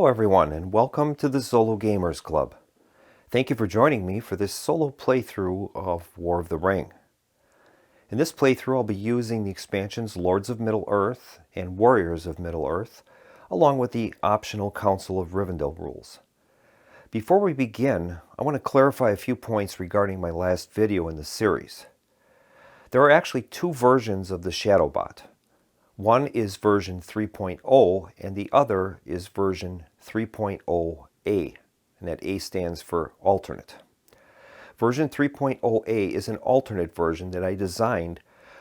everyone, and welcome to the Solo Gamers Club. Thank you for joining me for this solo playthrough of War of the Ring. In this playthrough, I'll be using the expansions Lords of Middle-earth and Warriors of Middle-earth, along with the optional Council of Rivendell rules. Before we begin, I want to clarify a few points regarding my last video in the series. There are actually two versions of the Shadowbot. One is version 3.0 and the other is version 3.0A, and that A stands for alternate. Version 3.0A is an alternate version that I designed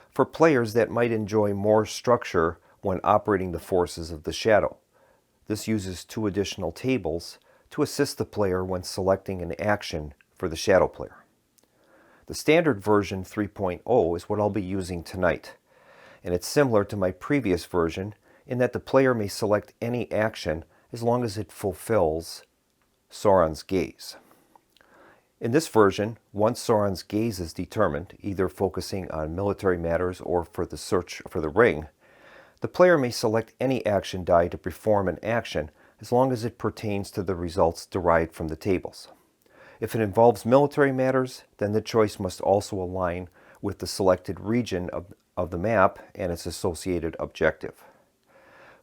for players that might enjoy more structure when operating the forces of the Shadow. This uses two additional tables to assist the player when selecting an action for the Shadow player. The standard version 3.0 is what I'll be using tonight, and it's similar to my previous version in that the player may select any action as long as it fulfills Sauron's gaze. In this version, once Sauron's gaze is determined, either focusing on military matters or for the search for the ring, the player may select any action die to perform an action as long as it pertains to the results derived from the tables. If it involves military matters, then the choice must also align with the selected region of the map and its associated objective.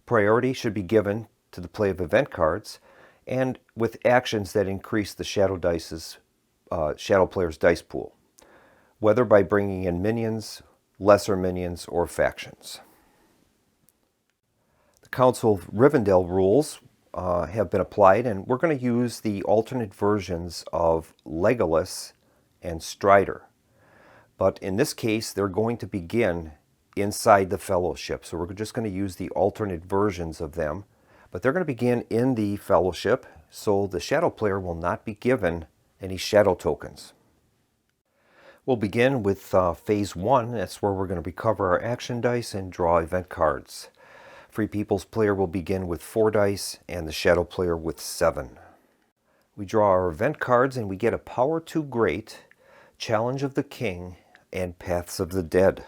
Priority should be given to the play of event cards and with actions that increase the Shadow player's dice pool, whether by bringing in minions, lesser minions, or factions. The Council of Rivendell rules have been applied, and we're going to use the alternate versions of Legolas and Strider. But in this case, they're going to begin inside the Fellowship. So we're just going to use the alternate versions of them. But they're going to begin in the Fellowship, so the Shadow player will not be given any Shadow tokens. We'll begin with Phase 1. That's where we're going to recover our action dice and draw event cards. Free People's player will begin with 4 dice and the Shadow player with 7. We draw our event cards and we get a Power Too Great, Challenge of the King, and Paths of the Dead.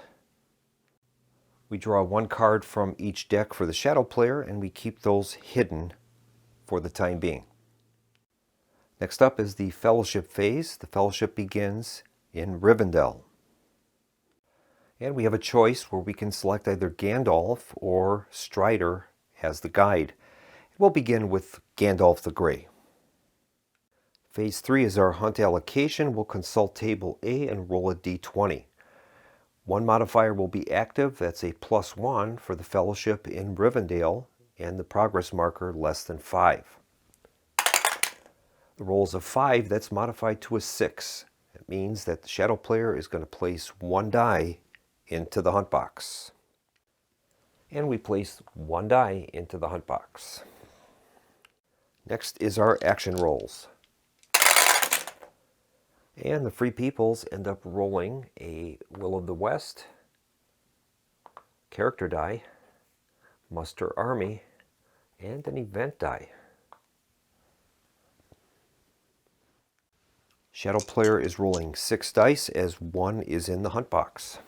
We draw 1 card from each deck for the Shadow player, and we keep those hidden for the time being. Next up is the Fellowship phase. The Fellowship begins in Rivendell. And we have a choice where we can select either Gandalf or Strider as the guide. We'll begin with Gandalf the Grey. Phase 3 is our hunt allocation. We'll consult Table A and roll a d20. One modifier will be active. That's a +1 for the Fellowship in Rivendell, and the progress marker less than 5. The roll's a 5. That's modified to a 6. It means that the Shadow player is going to place 1 die into the hunt box. And we place 1 die into the hunt box. Next is our action rolls. And the Free Peoples end up rolling a Will of the West, character die, muster army, and an event die. Shadow player is rolling 6 dice as 1 is in the hunt box.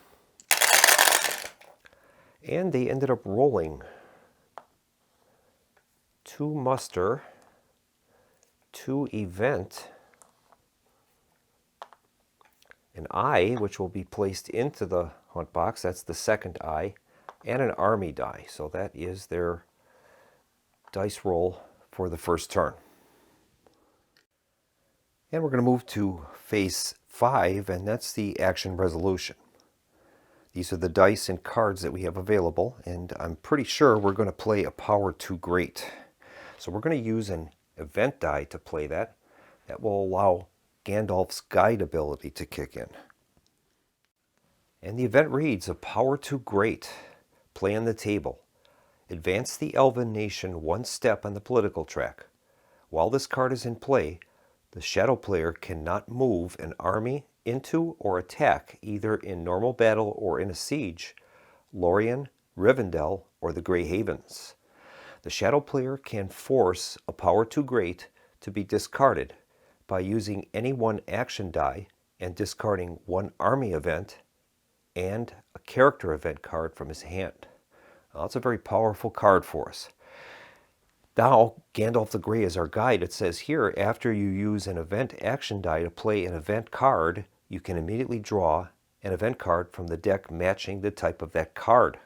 And they ended up rolling 2 muster, 2 event, an eye, which will be placed into the hunt box. That's the second eye, and an army die. So that is their dice roll for the first turn. And we're going to move to Phase 5, and that's the action resolution. These are the dice and cards that we have available, and I'm pretty sure we're going to play a Power Too Great. So we're going to use an event die to play that. That will allow Gandalf's guide ability to kick in. And the event reads, a Power Too Great. Play on the table. Advance the Elven nation 1 step on the political track. While this card is in play, the Shadow player cannot move an army into or attack either in normal battle or in a siege, Lorien, Rivendell, or the Grey Havens. The Shadow player can force a Power Too Great to be discarded by using any 1 action die and discarding 1 army event and a character event card from his hand. Now, that's a very powerful card for us. Now, Gandalf the Grey is our guide. It says here, after you use an event action die to play an event card, you can immediately draw an event card from the deck matching the type of that card.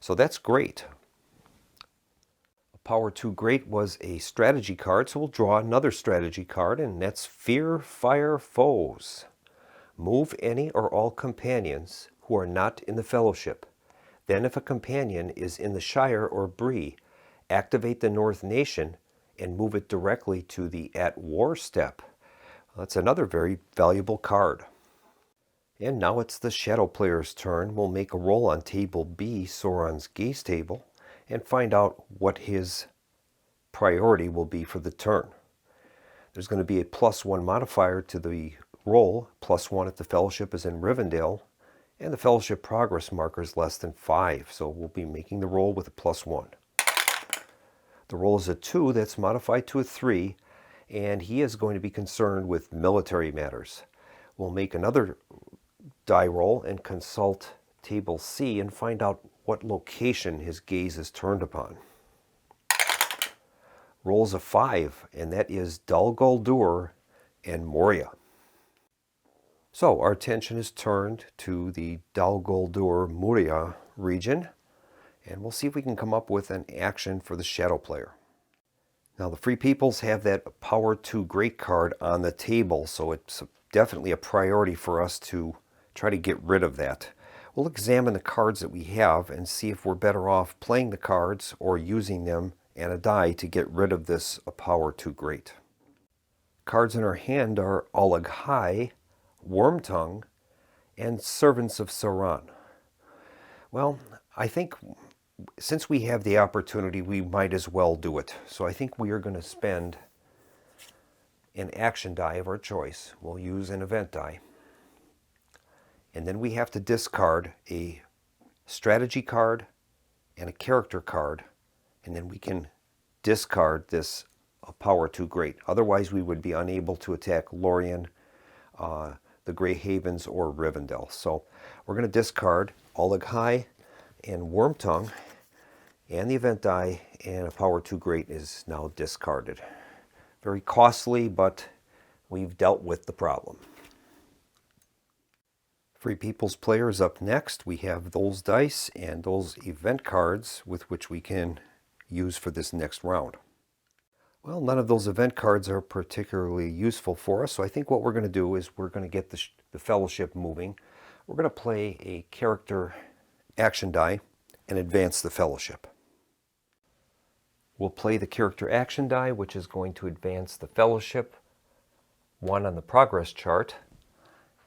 So that's great. Power 2 Great was a strategy card, so we'll draw another strategy card, and that's Fear Fire Foes. Move any or all companions who are not in the Fellowship. Then if a companion is in the Shire or Bree, activate the North Nation and move it directly to the At War step. That's another very valuable card. And now it's the Shadow player's turn. We'll make a roll on Table B, Sauron's Gaze Table, and find out what his priority will be for the turn. There's going to be a +1 modifier to the roll, +1 if the Fellowship is in Rivendell, and the Fellowship progress marker is less than 5, so we'll be making the roll with a +1. The roll is a 2, that's modified to a 3, and he is going to be concerned with military matters. We'll make another die roll and consult Table C and find out what location his gaze is turned upon. Rolls a 5, and that is Dol Guldur and Moria. So our attention is turned to the Dol Guldur Moria region, and we'll see if we can come up with an action for the Shadow player. Now the Free Peoples have that Power 2 Great card on the table, so it's definitely a priority for us to try to get rid of that. We'll examine the cards that we have and see if we're better off playing the cards or using them and a die to get rid of this Power 2 Great. Cards in our hand are Oleg High, Wormtongue, and Servants of Sauron. Well, I think since we have the opportunity, we might as well do it. So I think we are going to spend an action die of our choice. We'll use an event die. And then we have to discard a strategy card and a character card, and then we can discard this Power 2 Great. Otherwise, we would be unable to attack Lorien, the Grey Havens, or Rivendell. So we're going to discard Oleg High and Wormtongue, and the event die, and a Power 2 Great is now discarded. Very costly, but we've dealt with the problem. Free Peoples player is up next. We have those dice and those event cards with which we can use for this next round. Well, none of those event cards are particularly useful for us, so I think what we're going to do is we're going to get the Fellowship moving. We're going to play a character action die and advance the Fellowship. We'll play the character action die, which is going to advance the Fellowship 1 on the progress chart.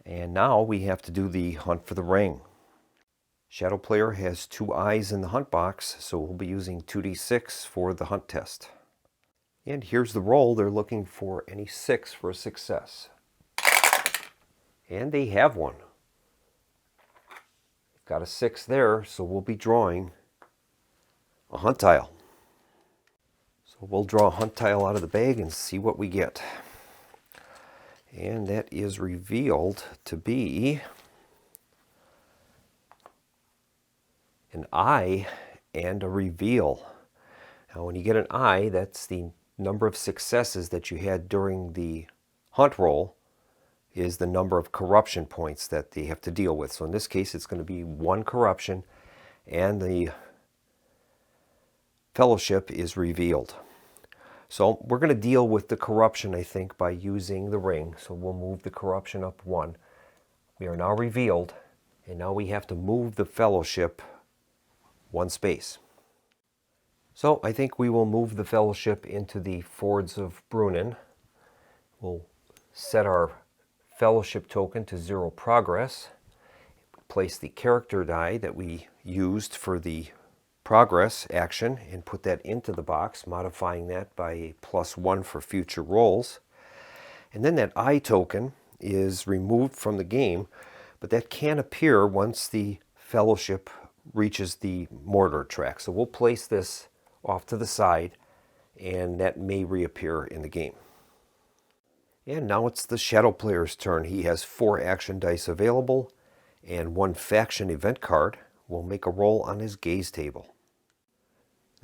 And now we have to do the hunt for the ring. Shadow player has 2 eyes in the hunt box, so we'll be using 2d6 for the hunt test. And here's the roll. They're looking for any 6 for a success. And they have one. Got a 6 there, so we'll be drawing a hunt tile. So we'll draw a hunt tile out of the bag and see what we get. And that is revealed to be an eye and a reveal. Now when you get an eye, that's the number of successes that you had during the hunt roll is the number of corruption points that they have to deal with. So in this case, it's going to be 1 corruption, and the Fellowship is revealed. So we're going to deal with the corruption, I think, by using the ring. So we'll move the corruption up 1. We are now revealed, and now we have to move the Fellowship 1 space. So I think we will move the Fellowship into the Fords of Brunnen. We'll set our Fellowship token to 0 progress. Place the character die that we used for the progress action and put that into the box, modifying that by a +1 for future rolls. And then that eye token is removed from the game, but that can appear once the Fellowship reaches the mortar track. So we'll place this off to the side, and that may reappear in the game. And now it's the Shadow player's turn. He has 4 action dice available and 1 faction event card. We'll make a roll on his gaze table.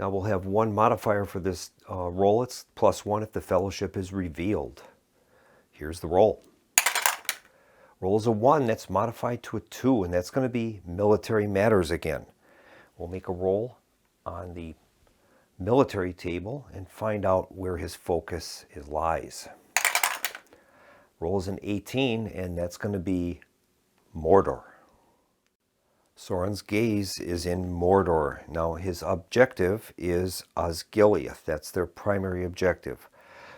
Now we'll have one modifier for this roll. It's +1 if the fellowship is revealed. Here's the roll. Roll is a 1, that's modified to a 2, and that's going to be military matters again. We'll make a roll on the military table and find out where his focus lies. Roll is an 18, and that's going to be Mordor. Sauron's gaze is in Mordor. Now his objective is Osgiliath. That's their primary objective.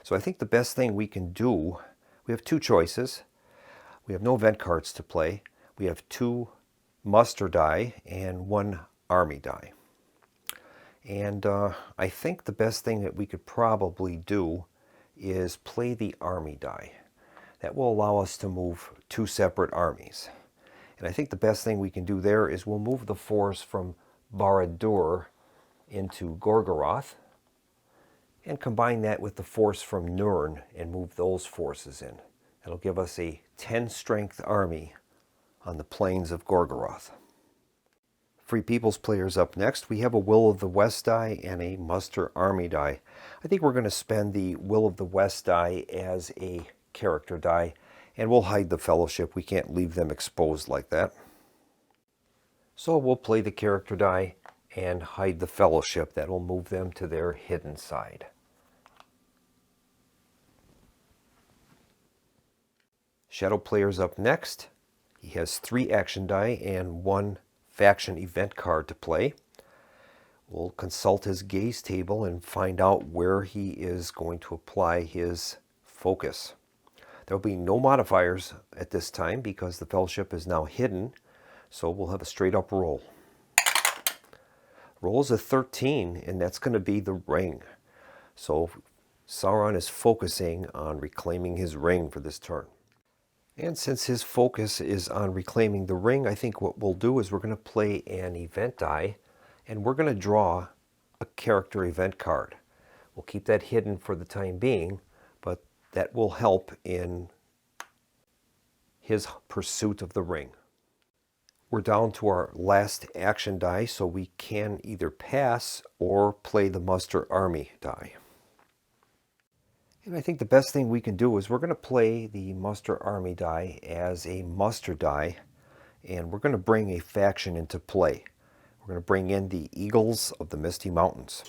So I think the best thing we can do, we have two choices. We have no event cards to play. We have 2 muster die and 1 army die. And I think the best thing that we could probably do is play the army die. That will allow us to move 2 separate armies. And I think the best thing we can do there is we'll move the force from Barad-dûr into Gorgoroth and combine that with the force from Nurn and move those forces in. That'll give us a 10 strength army on the plains of Gorgoroth. Free Peoples players up next. We have a Will of the West die and a Muster Army die. I think we're going to spend the Will of the West die as a character die, and we'll hide the fellowship. We can't leave them exposed like that. So we'll play the character die and hide the fellowship. That will move them to their hidden side. Shadow player's up next. He has 3 action die and 1 faction event card to play. We'll consult his gaze table and find out where he is going to apply his focus. There will be no modifiers at this time because the fellowship is now hidden, so we'll have a straight up roll. Roll is a 13, and that's going to be the ring. So Sauron is focusing on reclaiming his ring for this turn. And since his focus is on reclaiming the ring, I think what we'll do is we're going to play an event die, and we're going to draw a character event card. We'll keep that hidden for the time being, but that will help in his pursuit of the ring. We're down to our last action die, so we can either pass or play the Muster Army die. And I think the best thing we can do is we're going to play the Muster Army die as a muster die, and we're going to bring a faction into play. We're going to bring in the Eagles of the Misty Mountains.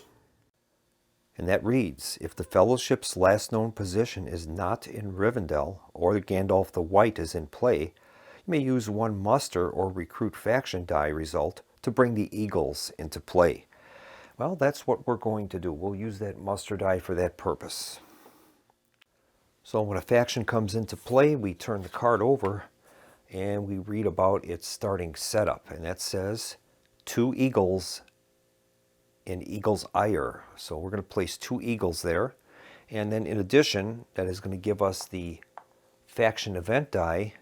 And that reads, if the Fellowship's last known position is not in Rivendell, or Gandalf the White is in play, you may use 1 muster or recruit faction die result to bring the Eagles into play. Well, that's what we're going to do. We'll use that muster die for that purpose. So when a faction comes into play, we turn the card over and we read about its starting setup. And that says 2 eagles in Eagle's Ire. So we're going to place 2 eagles there. And then in addition, that is going to give us the faction event die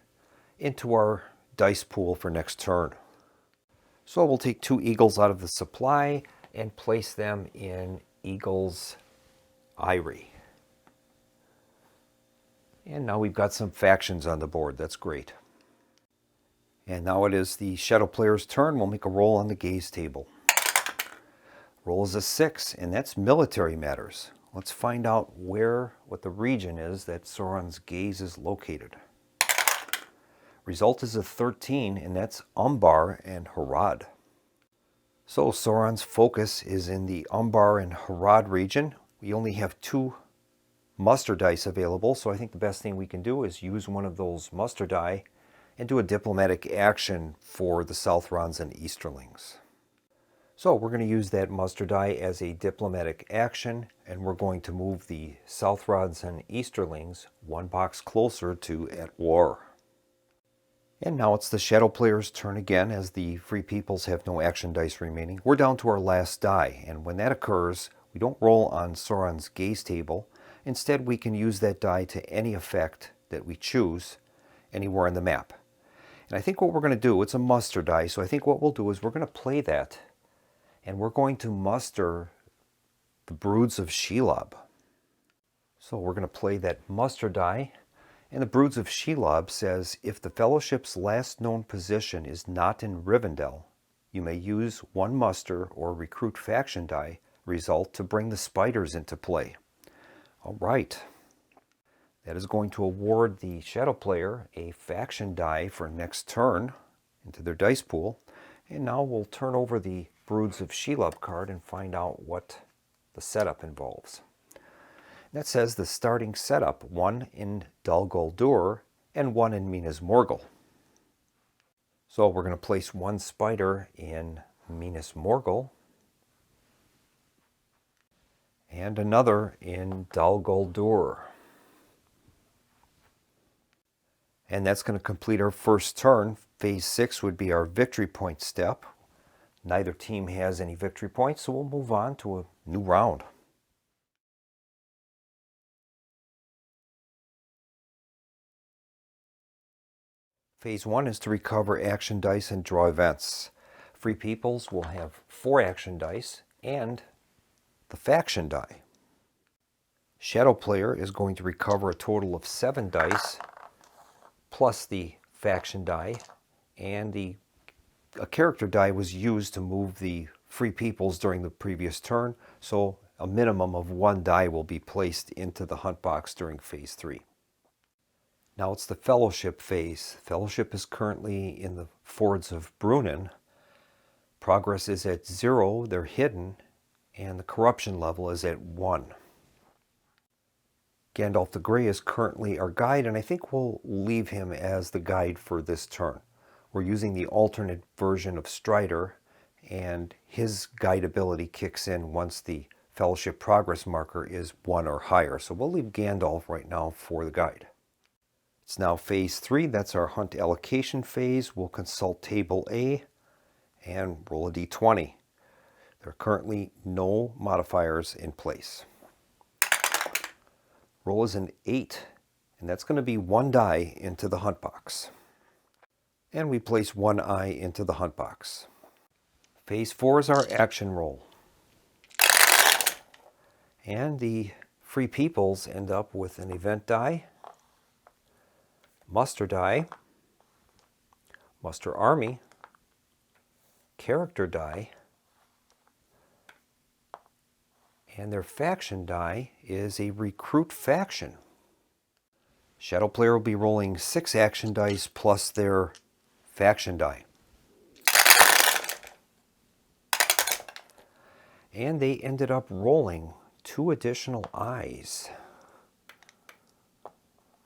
into our dice pool for next turn. So we'll take 2 eagles out of the supply and place them in Eagle's Eyrie. And now we've got some factions on the board. That's great. And now it is the Shadow player's turn. We'll make a roll on the gaze table. Roll is a 6, and that's military matters. Let's find out what the region is that Sauron's gaze is located. Result is a 13, and that's Umbar and Harad. So Sauron's focus is in the Umbar and Harad region. We only have 2 muster dice available, so I think the best thing we can do is use one of those muster die and do a diplomatic action for the Southrons and Easterlings. So we're going to use that muster die as a diplomatic action, and we're going to move the Southrons and Easterlings 1 box closer to at war. And now it's the Shadow player's turn again, as the Free Peoples have no action dice remaining. We're down to our last die, and when that occurs, we don't roll on Sauron's gaze table. Instead, we can use that die to any effect that we choose anywhere on the map. And I think what we're going to do, it's a muster die, so I think what we'll do is we're going to play that, and we're going to muster the Broods of Shelob. So we're going to play that muster die, and the Broods of Shelob says, if the Fellowship's last known position is not in Rivendell, you may use 1 muster or recruit faction die result to bring the spiders into play. All right. That is going to award the shadow player a faction die for next turn into their dice pool. And now we'll turn over the Broods of Shelob card and find out what the setup involves. That says the starting setup, 1 in Dol Guldur and 1 in Minas Morgul. So we're going to place 1 spider in Minas Morgul and another in Dol Guldur. And that's going to complete our first turn. Phase 6 would be our victory point step. Neither team has any victory points, so we'll move on to a new round. Phase 1 is to recover action dice and draw events. Free Peoples will have 4 action dice and the faction die. Shadow player is going to recover a total of 7 dice plus the faction die, and a character die was used to move the Free Peoples during the previous turn, so a minimum of 1 die will be placed into the hunt box during Phase 3. Now it's the Fellowship phase. Fellowship is currently in the Fords of Brunnen. Progress is at 0, they're hidden, and the corruption level is at 1. Gandalf the Grey is currently our guide, and I think we'll leave him as the guide for this turn. We're using the alternate version of Strider, and his guide ability kicks in once the Fellowship progress marker is 1 or higher. So we'll leave Gandalf right now for the guide. It's now Phase 3, that's our hunt allocation phase. We'll consult Table A and roll a d20. There are currently no modifiers in place. Roll is an 8, and that's going to be 1 die into the hunt box. And we place 1 eye into the hunt box. Phase 4 is our action roll. And the Free Peoples end up with an event die, muster die, muster army, character die, and their faction die is a recruit faction. Shadow player will be rolling 6 action dice plus their faction die. And they ended up rolling 2 additional eyes.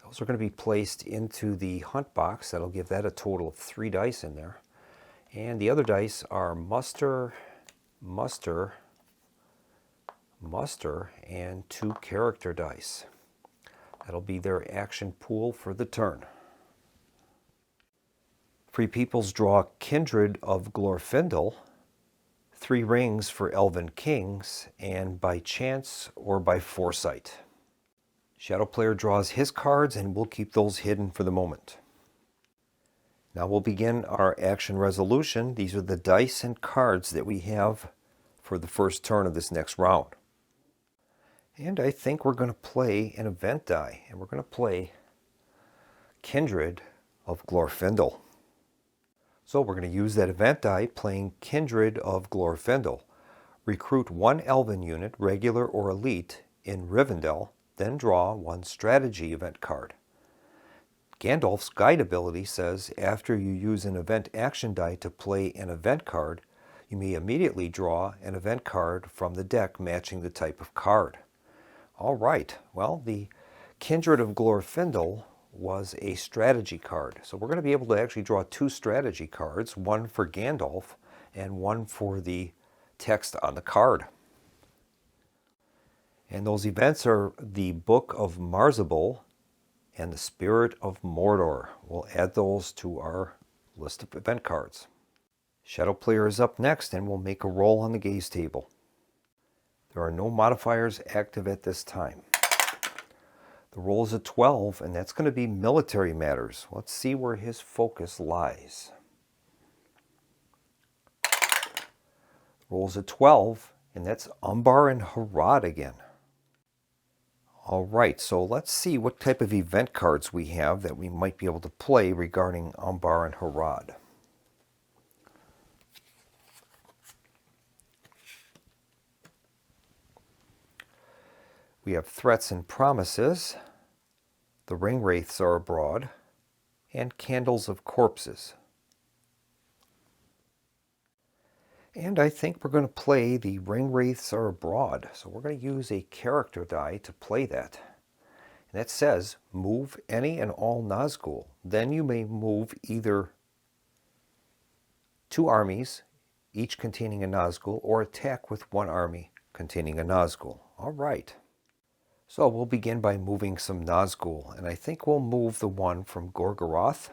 Those are going to be placed into the hunt box. That'll give that a total of 3 dice in there. And the other dice are muster, muster, muster, and 2 character dice. That'll be their action pool for the turn. Free Peoples draw Kindred of Glorfindel, 3 rings for Elven Kings, and by chance or by foresight. Shadow player draws his cards, and we'll keep those hidden for the moment. Now we'll begin our action resolution. These are the dice and cards that we have for the first turn of this next round. And I think we're going to play an event die, and we're going to play Kindred of Glorfindel. So we're going to use that event die playing Kindred of Glorfindel. Recruit 1 Elven unit, regular or elite, in Rivendell, then draw 1 strategy event card. Gandalf's guide ability says after you use an event action die to play an event card, you may immediately draw an event card from the deck matching the type of card. All right, well, the Kindred of Glorfindel was a strategy card. So we're going to be able to actually draw 2 strategy cards, 1 for Gandalf and 1 for the text on the card. And those events are the Book of Marzabul and the Spirit of Mordor. We'll add those to our list of event cards. Shadow player is up next, and we'll make a roll on the gaze table. There are no modifiers active at this time. The roll is a 12, and that's going to be military matters. Let's see where his focus lies. Rolls a 12, and that's Umbar and Harad again. All right, so let's see what type of event cards we have that we might be able to play regarding Umbar and Harad. We have threats and promises, the ring wraiths are abroad, and candles of corpses. And I think we're going to play the ring wraiths are abroad. So we're going to use a character die to play that. And that says move any and all Nazgul. Then you may move either 2 armies, each containing a Nazgul, or attack with 1 army containing a Nazgul. All right. So we'll begin by moving some Nazgul. And I think we'll move the one from Gorgoroth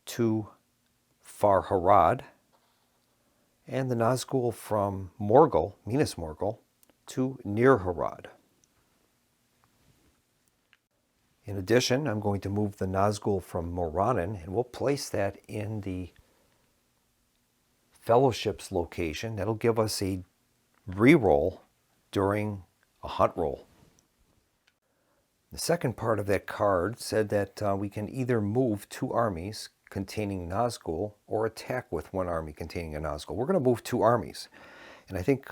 to Far Harad, and the Nazgul from Morgul, Minas Morgul, to Near Harad. In addition, I'm going to move the Nazgul from Moranin, and we'll place that in the Fellowship's location. That'll give us a reroll during a hunt roll. The second part of that card said that we can either move 2 armies containing Nazgul or attack with 1 army containing a Nazgul. We're going to move 2 armies. And I think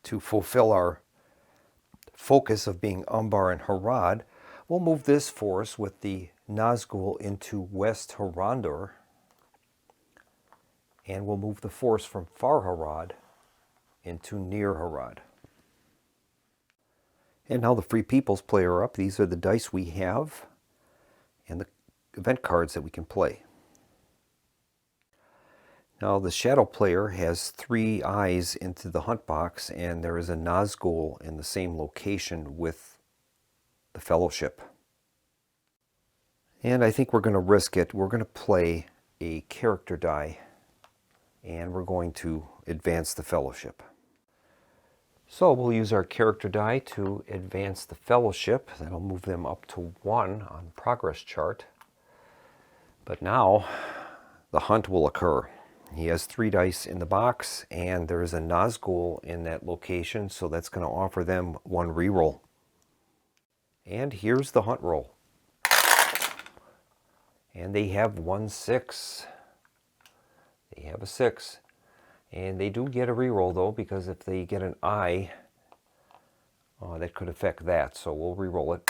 to fulfill our focus of being Umbar and Harad, we'll move this force with the Nazgul into West Harandur, and we'll move the force from Far Harad into Near Harad. And now the Free Peoples play are up. These are the dice we have and the event cards that we can play. Now the Shadow player has 3 eyes into the hunt box, and there is a Nazgul in the same location with the Fellowship. And I think we're going to risk it. We're going to play a character die, and we're going to advance the Fellowship. So we'll use our character die to advance the Fellowship. That'll move them up to 1 on the progress chart. But now the hunt will occur. He has 3 dice in the box, and there is a Nazgul in that location, so that's going to offer them 1 reroll. And here's the hunt roll. And they have 1 6. They have a 6. And they do get a reroll, though, because if they get an eye, that could affect that. So we'll reroll it.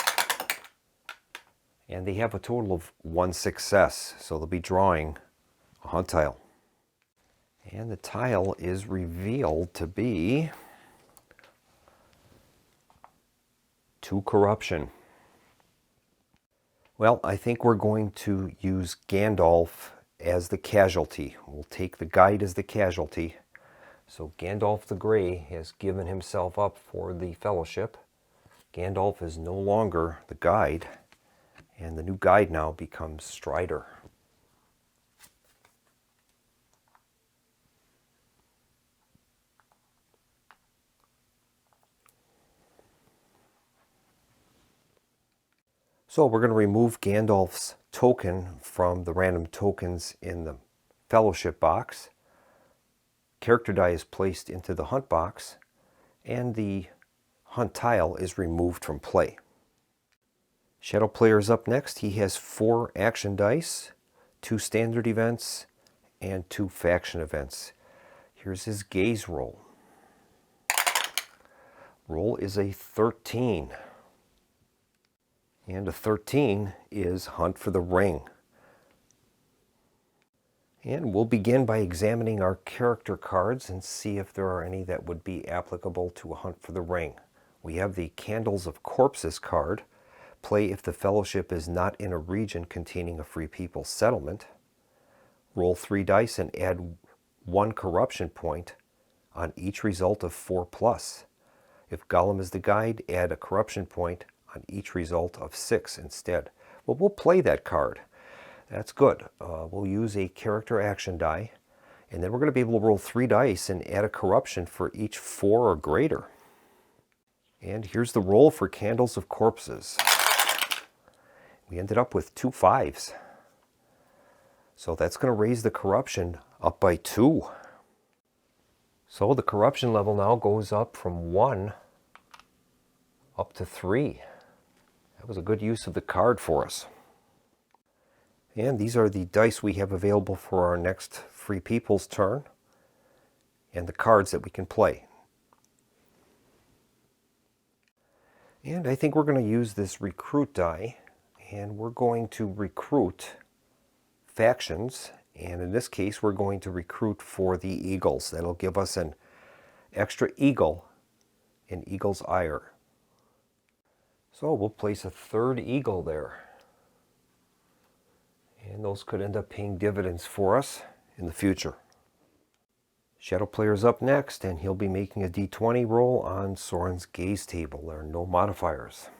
And they have a total of 1 success, so they'll be drawing a hunt tile. And the tile is revealed to be 2 corruption. Well, I think we're going to use Gandalf as the casualty. We'll take the guide as the casualty. So Gandalf the Grey has given himself up for the Fellowship. Gandalf is no longer the guide, and the new guide now becomes Strider. So we're going to remove Gandalf's token from the random tokens in the Fellowship box. Character die is placed into the hunt box, and the hunt tile is removed from play. Shadow player is up next. He has 4 action dice, 2 standard events, and 2 faction events. Here's his gaze roll. Roll is a 13. And a 13 is Hunt for the Ring. And we'll begin by examining our character cards and see if there are any that would be applicable to a Hunt for the Ring. We have the Candles of Corpses card. Play if the Fellowship is not in a region containing a Free People settlement. Roll 3 dice and add 1 corruption point on each result of 4+. If Gollum is the guide, add a corruption point on each result of 6 instead. Well, we'll play that card. That's good. We'll use a character action die, and then we're going to be able to roll 3 dice and add a corruption for each 4 or greater. And here's the roll for Candles of Corpses. We ended up with 2 5s. So that's going to raise the corruption up by 2. So the corruption level now goes up from 1 up to 3. That was a good use of the card for us. And these are the dice we have available for our next Free People's turn, and the cards that we can play. And I think we're going to use this recruit die, and we're going to recruit factions, and in this case we're going to recruit for the eagles. That'll give us an extra eagle in Eagle's Ire. So we'll place a third eagle there, and those could end up paying dividends for us in the future. Shadow Player's up next, and he'll be making a d20 roll on Soren's gaze table. There are no modifiers.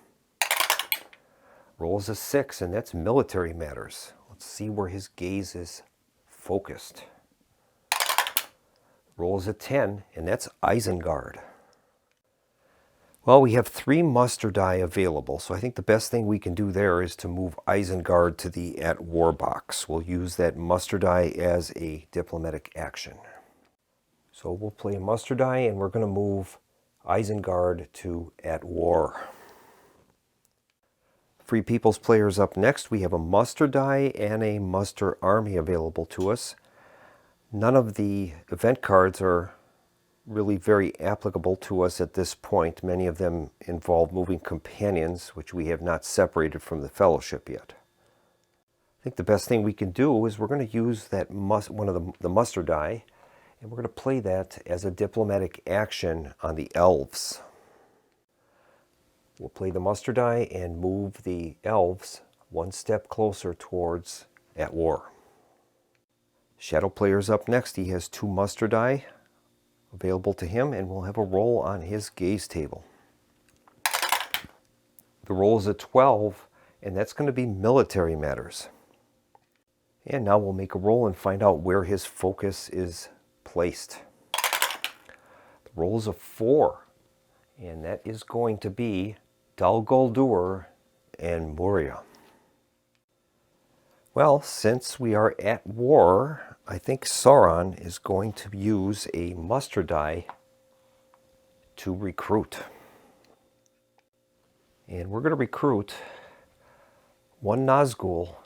Rolls a 6, and that's military matters. Let's see where his gaze is focused. Rolls a 10, and that's Isengard. Well, we have 3 muster die available, so I think the best thing we can do there is to move Isengard to the at war box. We'll use that muster die as a diplomatic action. So we'll play a muster die, and we're going to move Isengard to at war. Free People's Players up next. We have a muster die and a muster army available to us. None of the event cards are really very applicable to us at this point. Many of them involve moving companions, which we have not separated from the fellowship yet. I think the best thing we can do is we're going to use that one of the muster die, and we're going to play that as a diplomatic action on the elves. We'll play the muster die and move the elves one step closer towards at war. Shadow Player's up next. He has 2 muster die available to him, and we'll have a roll on his gaze table. The roll is a 12, and that's going to be military matters. And now we'll make a roll and find out where his focus is placed. The roll is a 4, and that is going to be Dol Guldur and Moria. Well, since we are at war, I think Sauron is going to use a muster die to recruit. And we're going to recruit 1 Nazgul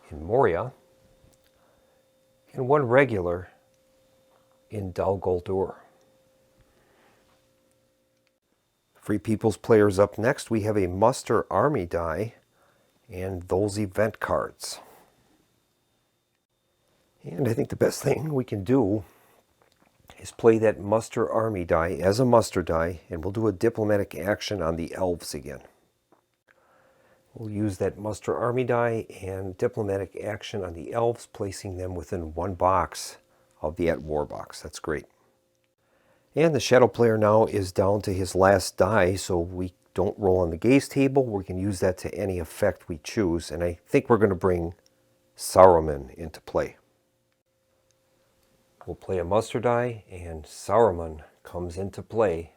in Moria and 1 regular in Dol Guldur. Free People's Players up next. We have a muster army die and those event cards. And I think the best thing we can do is play that muster army die as a muster die, and we'll do a diplomatic action on the elves again. We'll use that muster army die and diplomatic action on the elves, placing them within 1 box of the at war box. That's great. And the Shadow Player now is down to his last die, so we don't roll on the gaze table. We can use that to any effect we choose, and I think we're going to bring Saruman into play. We'll play a muster die, and Saruman comes into play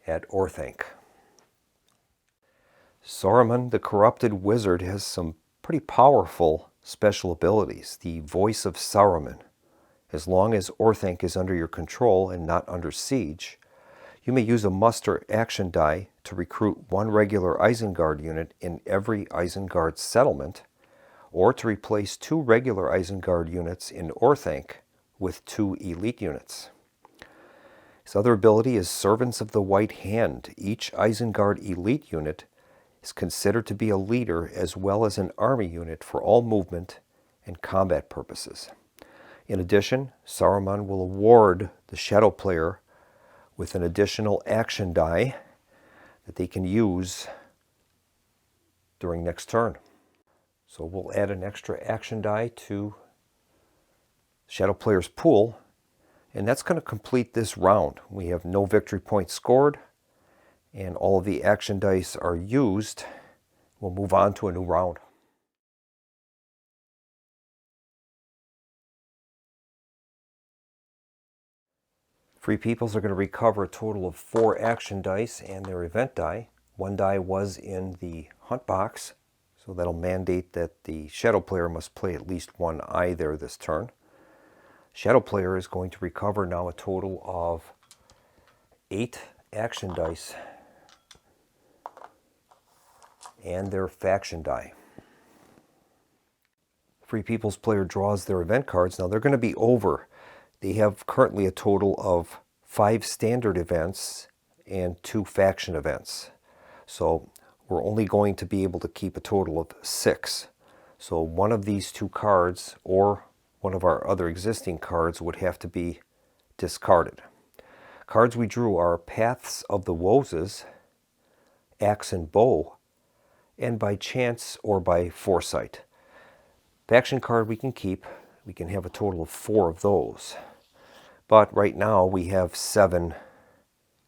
at Orthanc. Saruman, the corrupted wizard, has some pretty powerful special abilities. The Voice of Saruman. As long as Orthanc is under your control and not under siege, you may use a muster action die to recruit 1 regular Isengard unit in every Isengard settlement, or to replace 2 regular Isengard units in Orthanc with 2 elite units. His other ability is Servants of the White Hand. Each Isengard elite unit is considered to be a leader as well as an army unit for all movement and combat purposes. In addition, Saruman will award the Shadow Player with an additional action die that they can use during next turn. So we'll add an extra action die to Shadow Player's pool, and that's going to complete this round. We have no victory points scored, and all of the action dice are used. We'll move on to a new round. Free Peoples are going to recover a total of 4 action dice and their event die. 1 die was in the hunt box, so that'll mandate that the Shadow Player must play at least 1 eye there this turn. Shadow Player is going to recover now a total of 8 action dice and their faction die. Free People's Player draws their event cards. Now they're going to be over. They have currently a total of 5 standard events and 2 faction events. So we're only going to be able to keep a total of 6. So one of these 2 cards or one of our other existing cards would have to be discarded. Cards we drew are Paths of the Woses, Axe and Bow, and By Chance or by Foresight. Faction card we can keep. We can have a total of 4 of those. But right now we have 7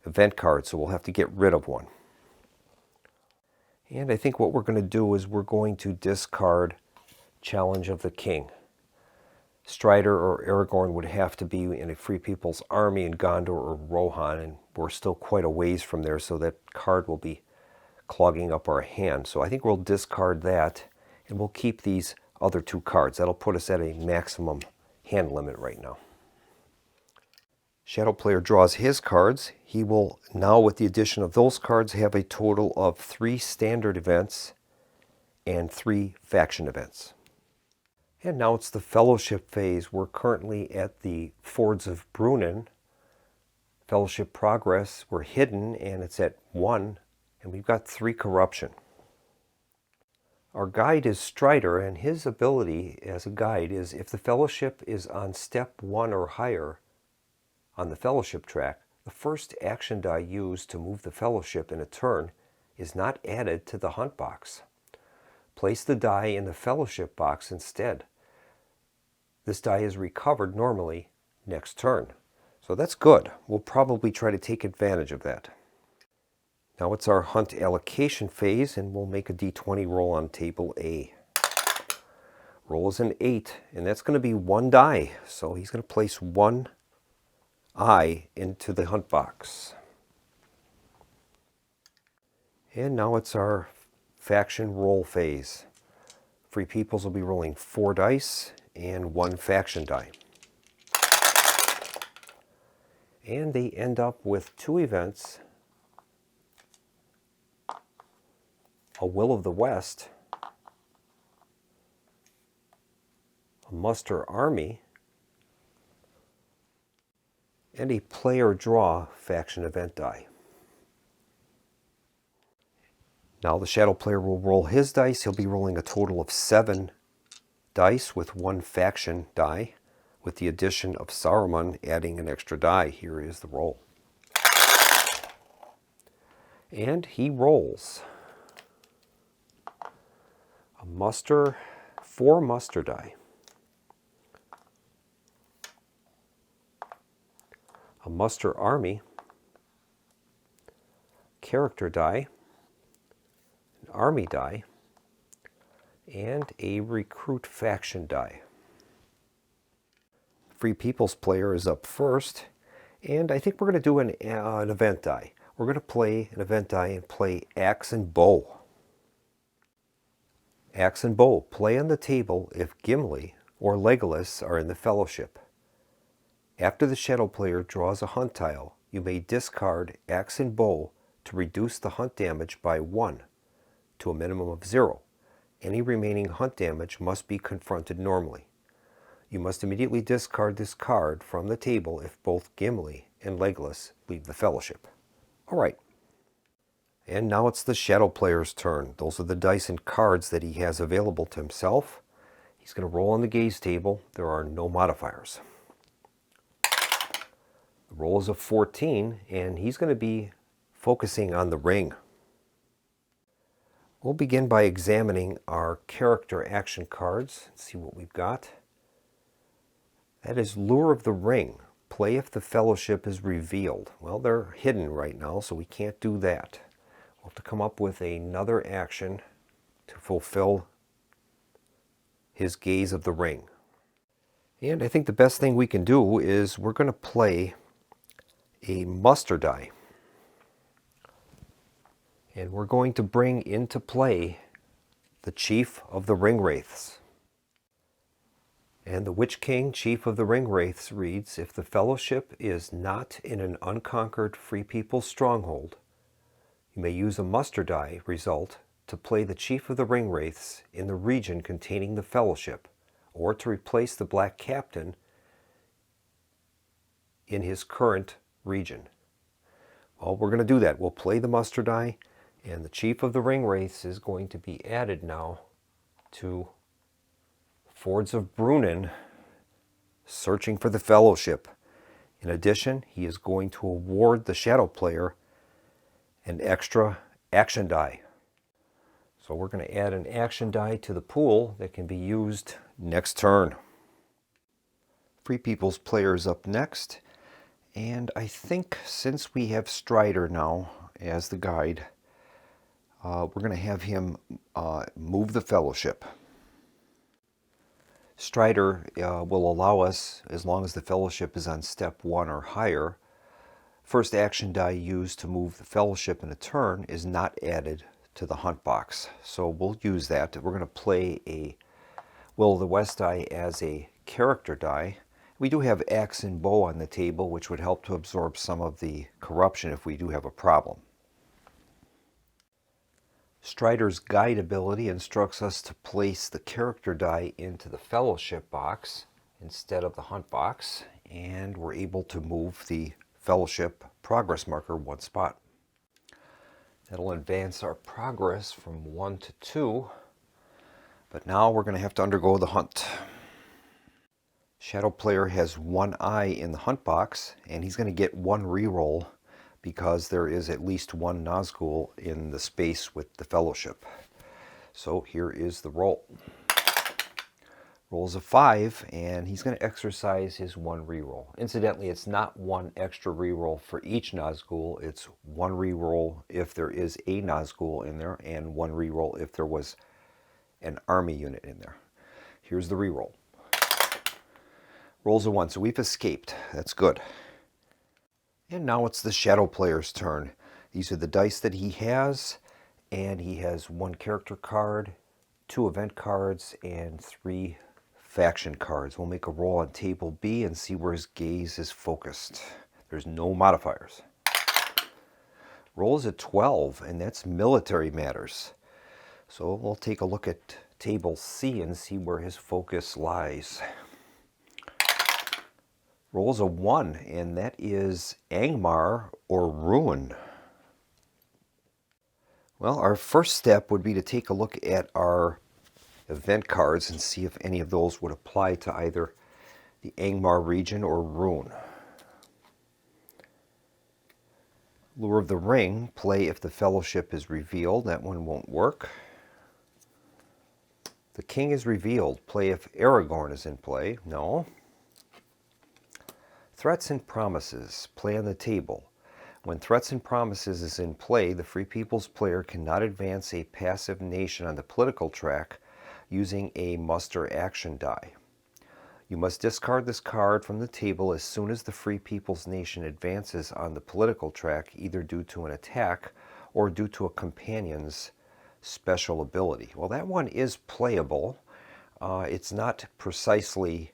event cards, so we'll have to get rid of one. And I think what we're going to do is we're going to discard Challenge of the King. Strider or Aragorn would have to be in a Free People's Army in Gondor or Rohan, and we're still quite a ways from there, so that card will be clogging up our hand. So I think we'll discard that, and we'll keep these other 2 cards. That'll put us at a maximum hand limit right now. Shadow player draws his cards. He will now, with the addition of those cards, have a total of 3 standard events and 3 faction events. And now it's the Fellowship phase. We're currently at the Fords of Brunnen. Fellowship progress, we're hidden, and it's at 1, and we've got 3 corruption. Our guide is Strider, and his ability as a guide is if the Fellowship is on step 1 or higher on the Fellowship track, the first action die used to move the Fellowship in a turn is not added to the hunt box. Place the die in the Fellowship box instead. This die is recovered normally next turn. So that's good. We'll probably try to take advantage of that. Now it's our hunt allocation phase, and we'll make a d20 roll on table A. Roll is an 8, and that's going to be 1 die. So he's going to place 1 eye into the hunt box. And now it's our faction roll phase. Free Peoples will be rolling 4 dice and 1 faction die. And they end up with 2 events, a Will of the West, a Muster Army, and a player draw faction event die. Now the Shadow player will roll his dice. He'll be rolling a total of 7 dice with 1 faction die, with the addition of Saruman adding an extra die. Here is the roll. And he rolls a muster, 4 muster die, a muster army, character die, an army die, and a recruit faction die. Free People's player is up first, and I think we're going to do an event die. We're going to play an event die and play Axe and Bow. Axe and Bow play on the table if Gimli or Legolas are in the Fellowship. After the Shadow player draws a hunt tile, you may discard Axe and Bow to reduce the hunt damage by 1 to a minimum of 0. Any remaining hunt damage must be confronted normally. You must immediately discard this card from the table if both Gimli and Legolas leave the Fellowship. All right. And now it's the Shadow player's turn. Those are the dice and cards that he has available to himself. He's going to roll on the gaze table. There are no modifiers. The roll is a 14, and he's going to be focusing on the ring. We'll begin by examining our character action cards and see what we've got. That is Lure of the Ring. Play if the Fellowship is revealed. Well, they're hidden right now, so we can't do that. We'll have to come up with another action to fulfill his gaze of the ring. And I think the best thing we can do is we're going to play a muster die. And we're going to bring into play the Chief of the Ringwraiths. And the Witch King, Chief of the Ringwraiths, reads, if the Fellowship is not in an unconquered Free People's stronghold, you may use a muster die result to play the Chief of the Ringwraiths in the region containing the Fellowship, or to replace the Black Captain in his current region. Oh, we're going to do that. We'll play the muster die, and the Chief of the Ring Wraiths is going to be added now to Fords of Brunnen, searching for the Fellowship. In addition, he is going to award the Shadow player an extra action die. So we're going to add an action die to the pool that can be used next turn. Free People's player is up next. And I think since we have Strider now as the guide, we're going to have him move the Fellowship. Strider will allow us, as long as the Fellowship is on step 1 or higher, first action die used to move the Fellowship in a turn is not added to the hunt box. So we'll use that. We're going to play a Will of the West die as a character die. We do have axe and bow on the table, which would help to absorb some of the corruption if we do have a problem. Strider's guide ability instructs us to place the character die into the Fellowship box instead of the hunt box, and we're able to move the Fellowship progress marker 1 spot. That'll advance our progress from 1 to 2, but now we're going to have to undergo the hunt. Shadow player has 1 eye in the hunt box, and he's going to get 1 reroll because there is at least 1 Nazgul in the space with the Fellowship. So here is the roll. Rolls a 5, and he's going to exercise his 1 reroll. Incidentally, it's not 1 extra reroll for each Nazgul. It's 1 reroll if there is a Nazgul in there, and 1 reroll if there was an army unit in there. Here's the reroll. Rolls a 1, so we've escaped. That's good. And now it's the Shadow player's turn. These are the dice that he has, and he has 1 character card, 2 event cards, and 3 faction cards. We'll make a roll on table B and see where his gaze is focused. There's no modifiers. Rolls a 12, and that's military matters. So we'll take a look at table C and see where his focus lies. Rolls a 1, and that is Angmar or Ruin. Well, our first step would be to take a look at our event cards and see if any of those would apply to either the Angmar region or Ruin. Lure of the Ring, play if the Fellowship is revealed. That one won't work. The King is revealed, play if Aragorn is in play. No. Threats and Promises, play on the table. When Threats and Promises is in play, the Free People's player cannot advance a passive nation on the political track using a muster action die. You must discard this card from the table as soon as the Free People's nation advances on the political track, either due to an attack or due to a companion's special ability. Well, that one is playable. It's not precisely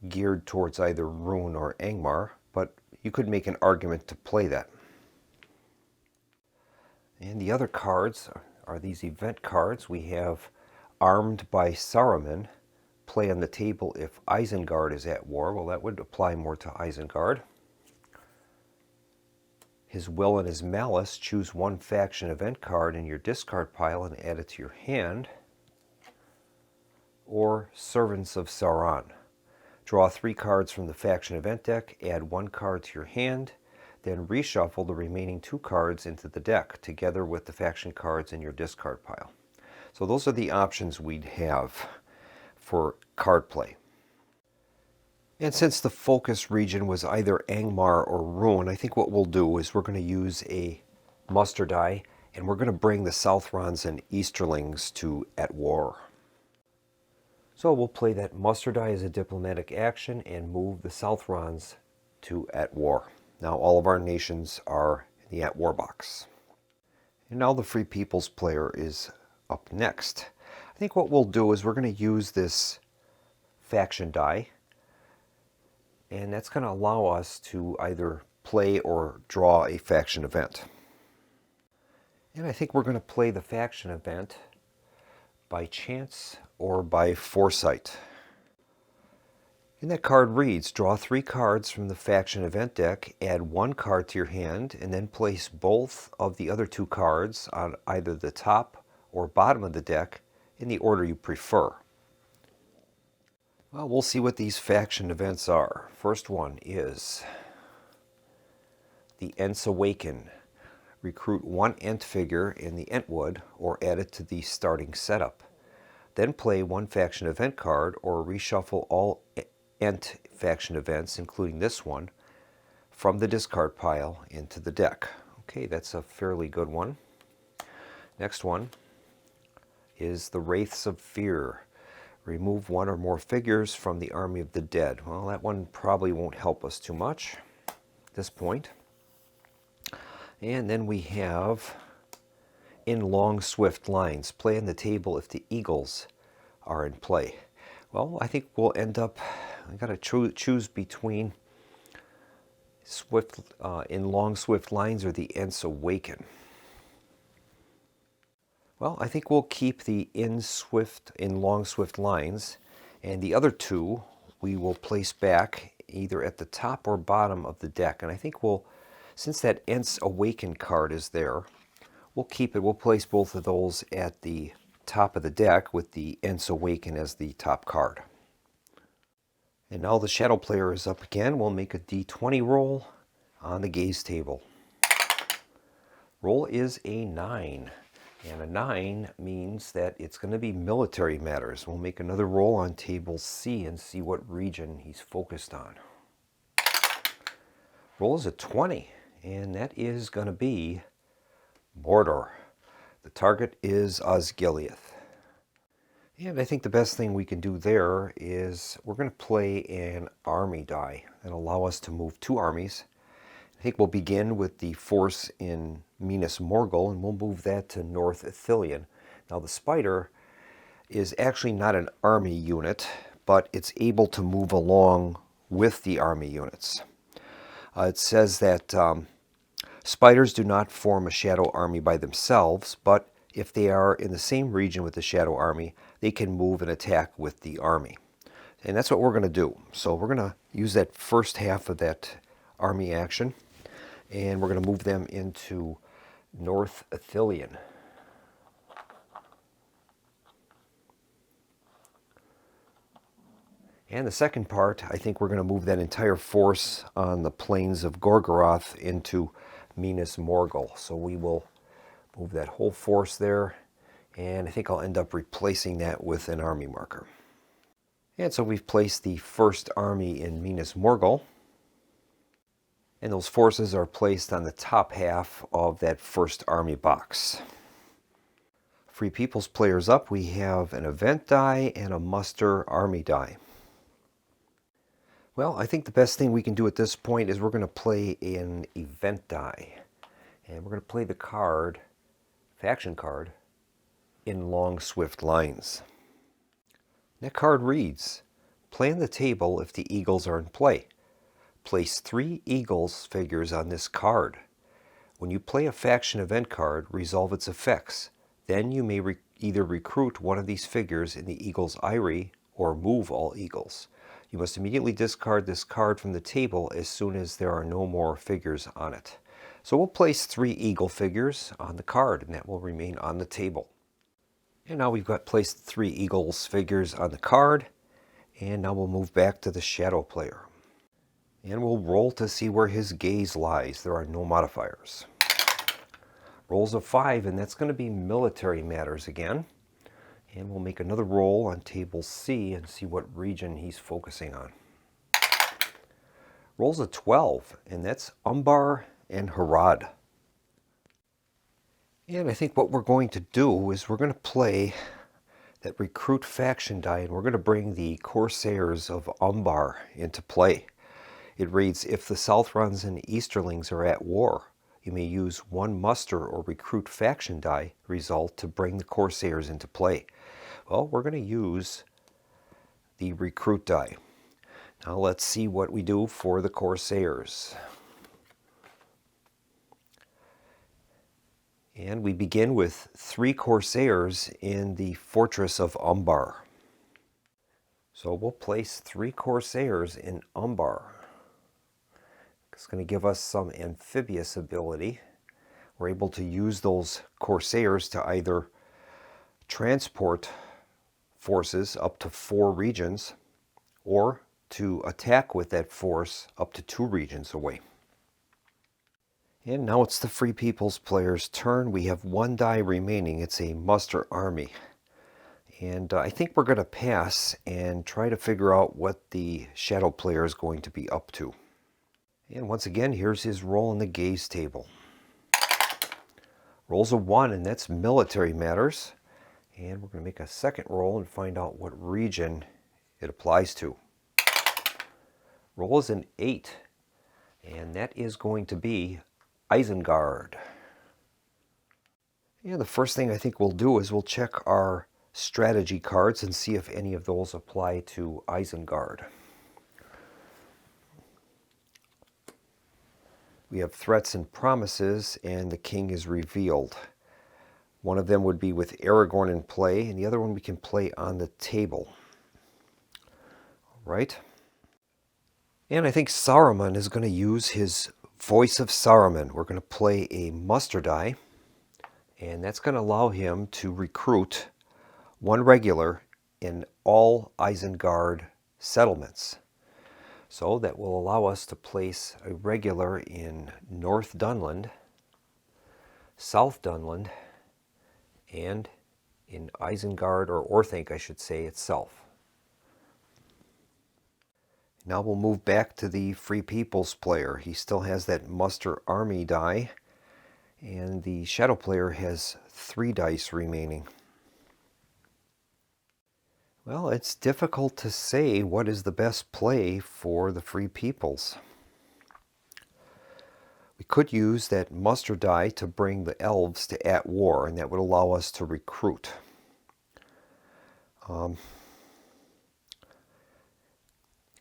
geared towards either Ruin or Angmar, but you could make an argument to play that. And the other cards are these event cards. We have Armed by Saruman, play on the table if Isengard is at war. Well, that would apply more to Isengard. His Will and His Malice, choose 1 faction event card in your discard pile and add it to your hand. Or Servants of Sauron. Draw 3 cards from the faction event deck, add 1 card to your hand, then reshuffle the remaining 2 cards into the deck, together with the faction cards in your discard pile. So those are the options we'd have for card play. And since the focus region was either Angmar or Ruin, I think what we'll do is we're going to use a muster die, and we're going to bring the Southrons and Easterlings to at war. So we'll play that muster die as a diplomatic action and move the Southrons to at war. Now all of our nations are in the at war box. And now the Free People's player is up next. I think what we'll do is we're going to use this faction die, and that's going to allow us to either play or draw a faction event. And I think we're going to play the faction event by chance or by foresight. And that card reads, draw 3 cards from the faction event deck, add 1 card to your hand, and then place both of the other 2 cards on either the top or bottom of the deck in the order you prefer. Well, we'll see what these faction events are. First one is the Ents Awaken. Recruit 1 Ent figure in the Entwood or add it to the starting setup. Then play 1 faction event card or reshuffle all Ent faction events, including this one, from the discard pile into the deck. Okay, that's a fairly good one. Next one is the Wraiths of Fear. Remove 1 or more figures from the Army of the Dead. Well, that one probably won't help us too much at this point. And then we have In Long Swift Lines. Play on the table if the Eagles are in play. Well, I think we'll end up, I got to choose between In Long Swift Lines or the Ents Awaken. Well, I think we'll keep the In Long Swift Lines, and the other 2 we will place back either at the top or bottom of the deck. And I think we'll, since that Ents Awaken card is there, we'll keep it. We'll place both of those at the top of the deck with the Ents Awaken as the top card. And now the Shadow player is up again. We'll make a D20 roll on the gaze table. Roll is a 9. And a 9 means that it's going to be military matters. We'll make another roll on table C and see what region he's focused on. Roll is a 20, and that is going to be Mordor. The target is Osgiliath. And I think the best thing we can do there is we're going to play an army die and allow us to move 2 armies. I think we'll begin with the force in Minas Morgul, and we'll move that to North Ithilien. Now the spider is actually not an army unit, but it's able to move along with the army units. It says that spiders do not form a shadow army by themselves, but if they are in the same region with the shadow army, they can move and attack with the army. And that's what we're going to do. So we're going to use that first half of that army action, and we're going to move them into North Ithilien. And the second part, I think we're going to move that entire force on the plains of Gorgoroth into Minas Morgul. So we will move that whole force there, and I think I'll end up replacing that with an army marker. And so we've placed the first army in Minas Morgul, and those forces are placed on the top half of that first army box. Free People's players up, we have an event die and a muster army die. Well, I think the best thing we can do at this point is we're going to play an event die. And we're going to play the card, faction card, In Long Swift Lines. That card reads, play on the table if the Eagles are in play. Place 3 Eagles figures on this card. When you play a faction event card, resolve its effects. Then you may either recruit one of these figures in the Eagles' Eyrie or move all Eagles. You must immediately discard this card from the table as soon as there are no more figures on it. So we'll place 3 Eagle figures on the card, and that will remain on the table. And now we've got placed 3 Eagles figures on the card, and now we'll move back to the Shadow player. And we'll roll to see where his gaze lies. There are no modifiers. Rolls of 5, and that's going to be military matters again. And we'll make another roll on table C and see what region he's focusing on. Rolls of 12, and that's Umbar and Harad. And I think what we're going to do is we're going to play that recruit faction die, and we're going to bring the Corsairs of Umbar into play. It reads, if the Southrons and Easterlings are at war, you may use 1 muster or recruit faction die result to bring the Corsairs into play. Well, we're going to use the recruit die. Now let's see what we do for the Corsairs. And we begin with 3 Corsairs in the fortress of Umbar. So we'll place 3 Corsairs in Umbar. It's going to give us some amphibious ability. We're able to use those Corsairs to either transport forces up to 4 regions or to attack with that force up to 2 regions away. And now it's the Free People's player's turn. We have 1 die remaining. It's a muster army. And I think we're going to pass and try to figure out what the shadow player is going to be up to. And once again, here's his roll in the gaze table. Rolls a 1, and that's military matters. And we're going to make a second roll and find out what region it applies to. Roll is an 8, and that is going to be Isengard. And the first thing I think we'll do is we'll check our strategy cards and see if any of those apply to Isengard. We have threats and promises, and the king is revealed. One of them would be with Aragorn in play, and the other one we can play on the table. All right. And I think Saruman is going to use his Voice of Saruman. We're going to play a muster die, and that's going to allow him to recruit 1 regular in all Isengard settlements. So that will allow us to place a regular in North Dunland, South Dunland, and in Isengard, or Orthanc, I should say, itself. Now we'll move back to the Free People's player. He still has that muster army die, and the shadow player has 3 dice remaining. Well, it's difficult to say what is the best play for the Free Peoples. We could use that muster die to bring the elves to at war, and that would allow us to recruit. It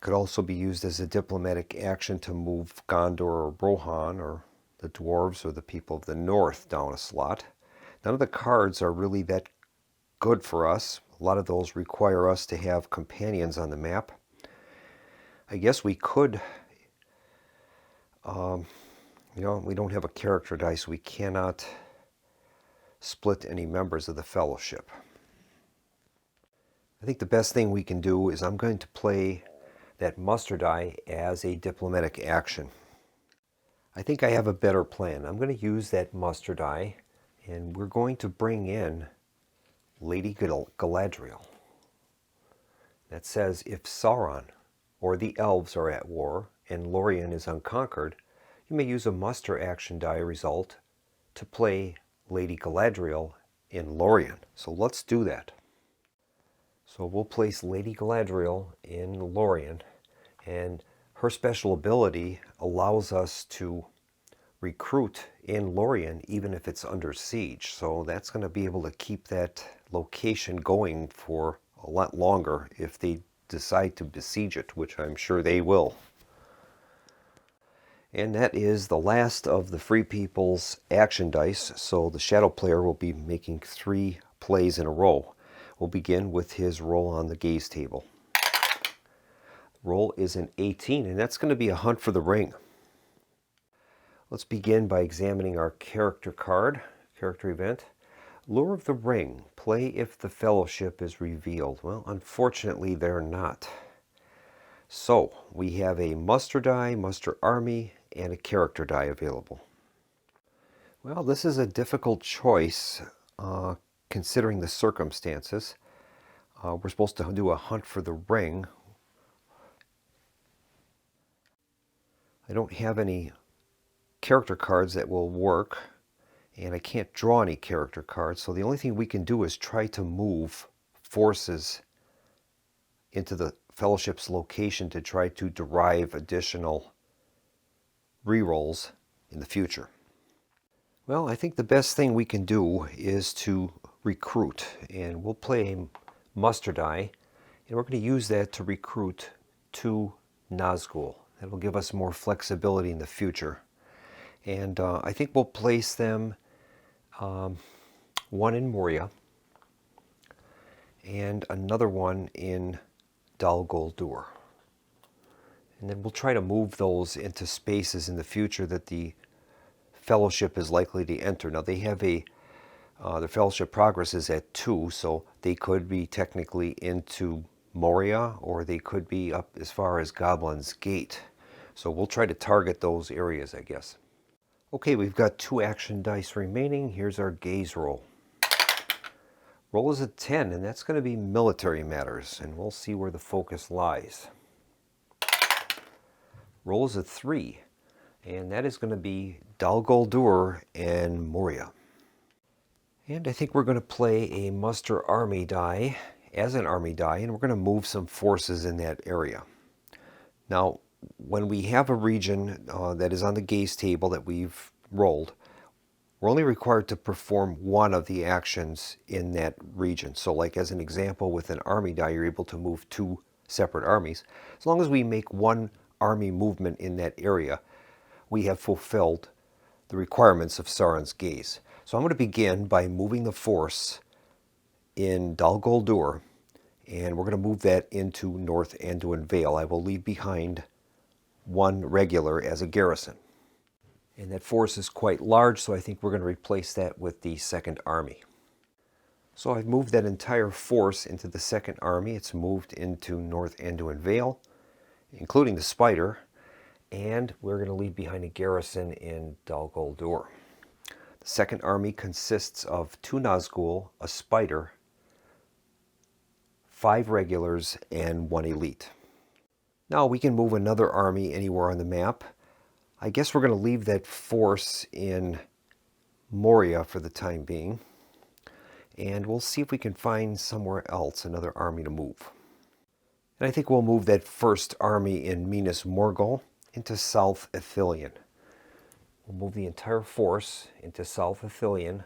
could also be used as a diplomatic action to move Gondor or Rohan or the dwarves or the people of the north down a slot. None of the cards are really that good for us. A lot of those require us to have companions on the map. I guess we could, we don't have a character dice. We cannot split any members of the fellowship. I think the best thing we can do is I'm going to play that muster die as a diplomatic action. I think I have a better plan. I'm going to use that muster die, and we're going to bring in Lady Galadriel. That says if Sauron or the elves are at war and Lorien is unconquered, you may use a muster action die result to play Lady Galadriel in Lorien. So let's do that. So we'll place Lady Galadriel in Lorien, and her special ability allows us to recruit in Lorien even if it's under siege. So that's going to be able to keep that location going for a lot longer if they decide to besiege it, which I'm sure they will. And that is the last of the Free People's action dice, so the shadow player will be making 3 plays in a row. We'll begin with his roll on the gaze table. Roll is an 18, and that's going to be a hunt for the ring. Let's begin by examining our character card, character event. Lure of the Ring. Play if the fellowship is revealed. Well, unfortunately, they're not. So, we have a muster die, muster army, and a character die available. Well, this is a difficult choice considering the circumstances. We're supposed to do a hunt for the ring. I don't have any character cards that will work, and I can't draw any character cards, so the only thing we can do is try to move forces into the fellowship's location to try to derive additional rerolls in the future. Well, I think the best thing we can do is to recruit, and we'll play a muster die, and we're going to use that to recruit 2 Nazgul. That will give us more flexibility in the future. And I think we'll place them, 1 in Moria and another one in Dal Guldur. And then we'll try to move those into spaces in the future that the Fellowship is likely to enter. Now they have the Fellowship progress is at 2, so they could be technically into Moria, or they could be up as far as Goblin's Gate. So we'll try to target those areas, I guess. Okay, we've got 2 action dice remaining. Here's our gaze roll. Roll is a 10, and that's going to be military matters, and we'll see where the focus lies. Roll is a 3, and that is going to be Dal Guldur and Moria. And I think we're going to play a muster army die as an army die, and we're going to move some forces in that area. Now, when we have a region that is on the gaze table that we've rolled, we're only required to perform one of the actions in that region. So like as an example, with an army die, you're able to move 2 separate armies. As long as we make one army movement in that area, we have fulfilled the requirements of Sauron's gaze. So I'm going to begin by moving the force in Dal Guldur, and we're going to move that into North Anduin Vale. I will leave behind 1 regular as a garrison. And that force is quite large, so I think we're going to replace that with the 2nd Army. So I've moved that entire force into the 2nd Army. It's moved into North Anduin Vale, including the Spider, and we're going to leave behind a garrison in Dal Guldur. The 2nd Army consists of 2 Nazgul, a Spider, 5 regulars, and 1 elite. Now we can move another army anywhere on the map. I guess we're going to leave that force in Moria for the time being, and we'll see if we can find somewhere else another army to move. And I think we'll move that 1st Army in Minas Morgul into South Ithilien. We'll move the entire force into South Ithilien,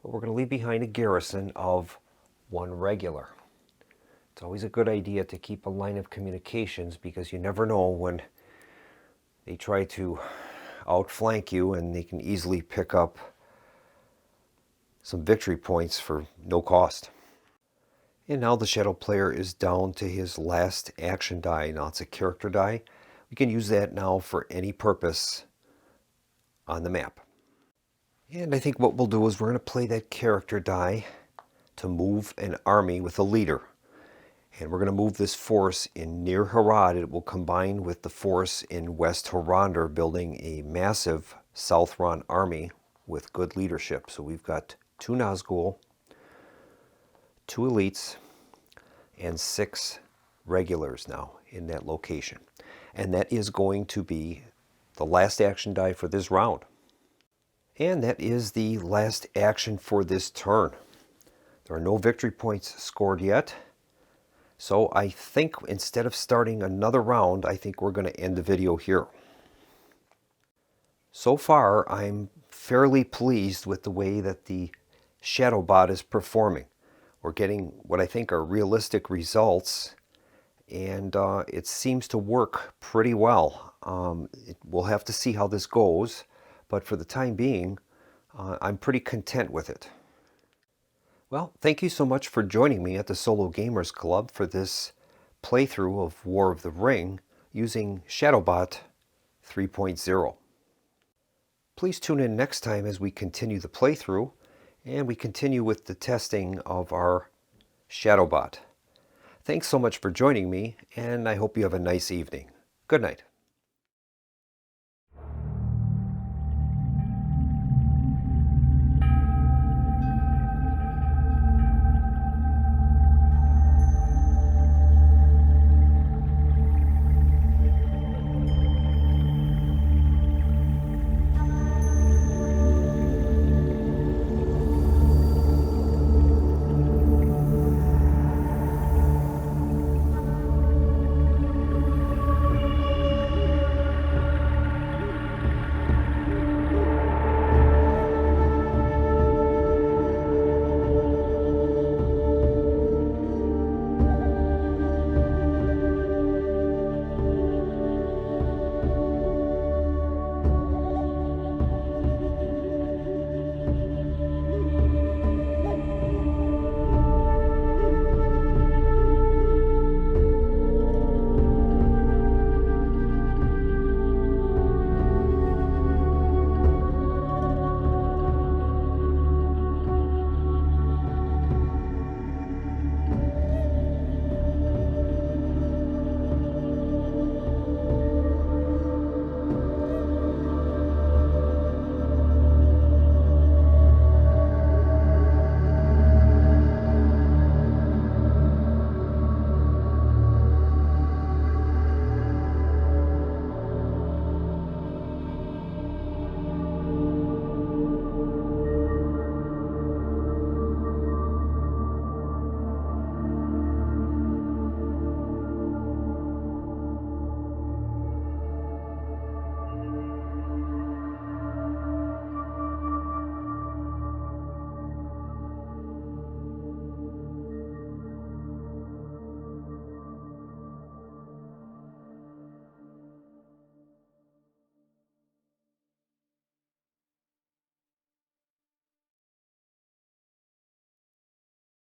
but we're going to leave behind a garrison of 1 regular. It's always a good idea to keep a line of communications, because you never know when they try to outflank you, and they can easily pick up some victory points for no cost. And now the Shadow player is down to his last action die. Now it's a character die. We can use that now for any purpose on the map. And I think what we'll do is we're going to play that character die to move an army with a leader. And we're going to move this force in near Harad. It will combine with the force in West Horandir, building a massive Southron army with good leadership. So we've got 2 Nazgul, 2 elites, and 6 regulars now in that location. And that is going to be the last action die for this round. And that is the last action for this turn. There are no victory points scored yet. So I think instead of starting another round, I think we're going to end the video here. So far, I'm fairly pleased with the way that the Shadowbot is performing. We're getting what I think are realistic results, and it seems to work pretty well. We'll have to see how this goes, but for the time being, I'm pretty content with it. Well, thank you so much for joining me at the Solo Gamers Club for this playthrough of War of the Ring using Shadowbot 3.0. Please tune in next time as we continue the playthrough and we continue with the testing of our Shadowbot. Thanks so much for joining me, and I hope you have a nice evening. Good night.